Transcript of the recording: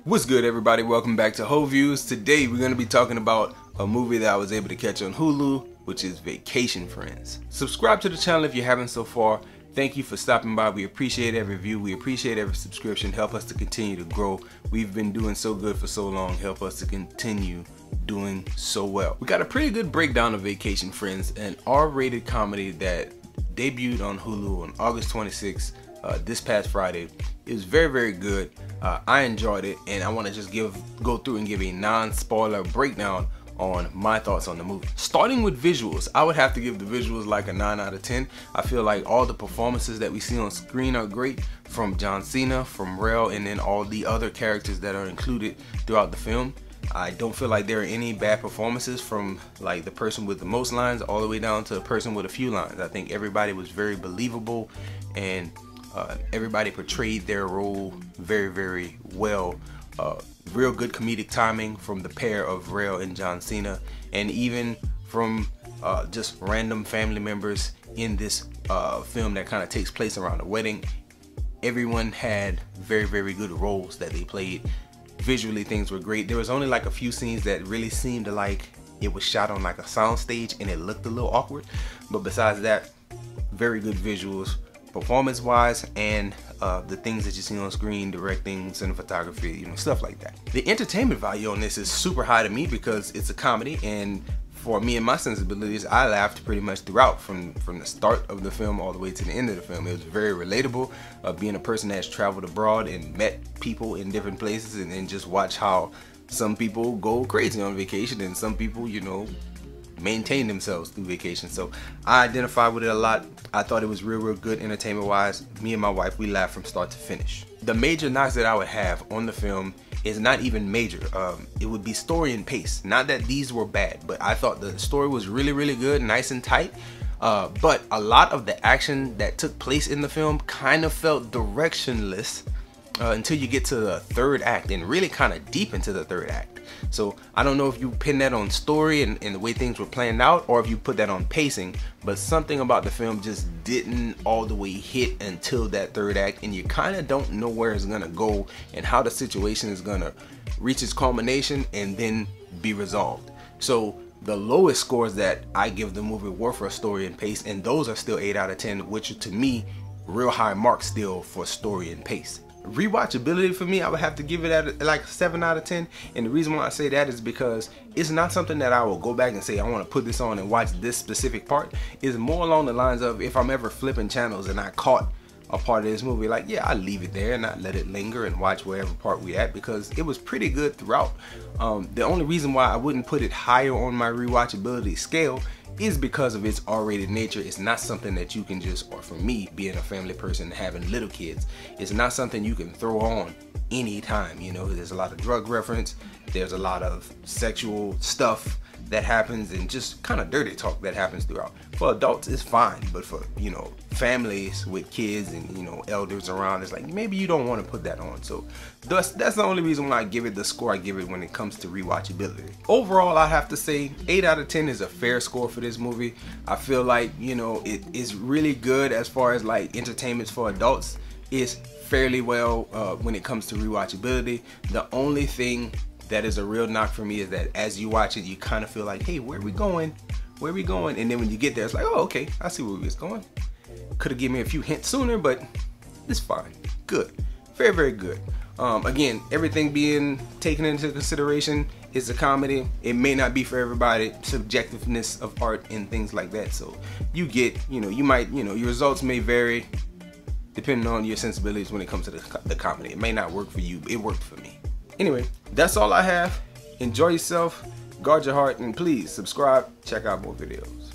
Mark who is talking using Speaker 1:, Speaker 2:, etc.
Speaker 1: What's good, everybody? Welcome back to Ho Views. Today we're going to be talking about a movie that I was able to catch on Hulu, which is Vacation Friends. Subscribe to the channel if you haven't so far. Thank you for stopping by. We appreciate every view. We appreciate every subscription. Help us to continue to grow. We've been doing so good for so long. Help us to continue doing so well. We got a pretty good breakdown of Vacation Friends, an R-rated comedy that debuted on Hulu on August 26th, this past Friday. It was very good. I enjoyed it, and I want to just go through and give a non-spoiler breakdown on my thoughts on the movie. Starting with visuals, I would have to give the visuals like a 9 out of 10. I feel like all the performances that we see on screen are great, from John Cena, from Rel, and then all the other characters that are included throughout the film. I don't feel like there are any bad performances, from like the person with the most lines all the way down to the person with a few lines. I think everybody was very believable, and everybody portrayed their role very well. Real good comedic timing from the pair of Rel and John Cena, and even from just random family members in this film that kind of takes place around a wedding. Everyone had very good roles that they played. Visually, things were great. There was only like a few scenes that really seemed like it was shot on like a sound stage and it looked a little awkward, but besides that, very good visuals performance wise, and the things that you see on screen, directing, cinematography, stuff like that. The entertainment value on this is super high to me because it's a comedy, and for me and my sensibilities, I laughed pretty much throughout, from the start of the film all the way to the end of the film. It was very relatable, being a person that's traveled abroad and met people in different places, and then just watch how some people go crazy on vacation and some people, maintain themselves through vacation. So I identify with it a lot. I thought it was real good entertainment wise. Me and my wife, we laughed from start to finish. The major knocks that I would have on the film is not even major. It would be story and pace. Not that these were bad, but I thought the story was really good, nice and tight. But a lot of the action that took place in the film kind of felt directionless until you get to the third act, and really kind of deep into the third act. So I don't know if you pin that on story and the way things were planned out, or if you put that on pacing, but something about the film just didn't all the way hit until that third act, and you kind of don't know where it's gonna go and how the situation is gonna reach its culmination and then be resolved. So the lowest scores that I give the movie were for story and pace, and those are still 8 out of 10, which are, to me, real high marks still for story and pace. Rewatchability for me, I would have to give it at like 7 out of 10, and the reason why I say that is because it's not something that I will go back and say I want to put this on and watch this specific part. It's more along the lines of, if I'm ever flipping channels and I caught a part of this movie, like, yeah, I leave it there and not let it linger and watch wherever part we at, because it was pretty good throughout. The only reason why I wouldn't put it higher on my rewatchability scale is because of its R-rated nature. It's not something that you can just, or for me, being a family person and having little kids, it's not something you can throw on anytime. There's a lot of drug reference, there's a lot of sexual stuff that happens, and just kind of dirty talk that happens throughout. For adults, it's fine, but for families with kids and elders around, it's like maybe you don't want to put that on. So that's the only reason why I give it the score I give it when it comes to rewatchability. Overall, I have to say 8 out of 10 is a fair score for this movie. I feel like it is really good as far as like entertainment for adults. It's fairly well when it comes to rewatchability. The only thing that is a real knock for me is that as you watch it, you kind of feel like, hey, where are we going? Where are we going? And then when you get there, it's like, oh, okay, I see where we're going. Could have given me a few hints sooner, but it's fine. Good. Very good. Again, everything being taken into consideration, it's a comedy. It may not be for everybody, subjectiveness of art and things like that. So you get, you might, your results may vary depending on your sensibilities when it comes to the comedy. It may not work for you. It worked for me. Anyway, that's all I have. Enjoy yourself, guard your heart, and please subscribe, check out more videos.